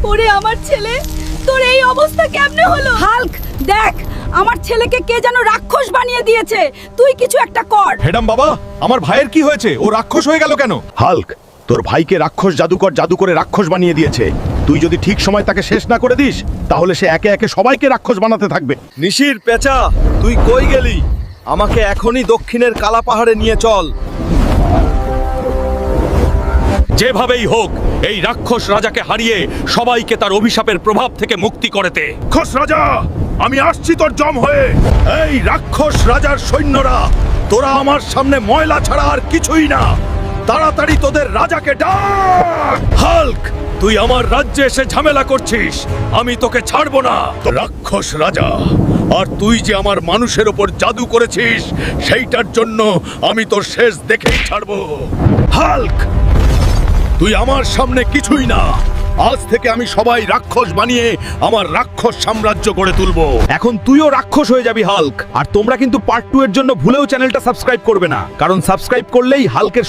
ওরে আমার ছেলে, তোর এই অবস্থা কেমনে হলো? হাল্ক, দেখ আমার ছেলেকে কে যেন রাক্ষস বানিয়ে দিয়েছে। তুই কিছু একটা কর। হেডাম বাবা, আমার ভাইয়ের কি হয়েছে? ও রাক্ষস হয়ে গেল কেন? হাল্ক, তোর ভাইকে রাক্ষস জাদুকর জাদু করে রাক্ষস বানিয়ে দিয়েছে। তুই যদি ঠিক সময় তাকে শেষ না করে দিস, তাহলে সে একে একে সবাইকে রাক্ষস বানাতে থাকবে। নিশির পেঁচা, তুই কই গেলি? আমাকে এখনই দক্ষিণের কালা পাহাড়ে নিয়ে চল। যেভাবেই হোক এই রাক্ষস রাজাকে হারিয়ে সবাইকে তার অভিশাপের প্রভাব থেকে মুক্তি করতে। রাক্ষস রাজা, আমি আসছি তোর জম হয়ে। এই রাক্ষস রাজার সৈন্যরা, তোরা আমার সামনে ময়লা ছাড়া আর কিছুই না। তাড়াতাড়ি তোদের রাজাকে ডাক। হাল্ক, তুই আমার রাজ্যে এসে ঝামেলা করছিস, আমি তোকে ছাড়বো না। রাক্ষস রাজা, আর তুই যে আমার মানুষের ওপর জাদু করেছিস, সেইটার জন্য আমি তোর শেষ দেখেই ছাড়বো। হাল্ক, তুই আমার সামনে কিছুই না। আজ থেকে আমি সবাই রাক্ষস বানিয়ে আমার রাক্ষস সাম্রাজ্য গড়ে তুলবো। এখন তুইও রাক্ষস হয়ে যাবি হাল্ক। আর তোমরা কিন্তু পার্ট 2 এর জন্য ভুলেও চ্যানেলটা সাবস্ক্রাইব করবে না, কারণ সাবস্ক্রাইব করলেই হাল্কের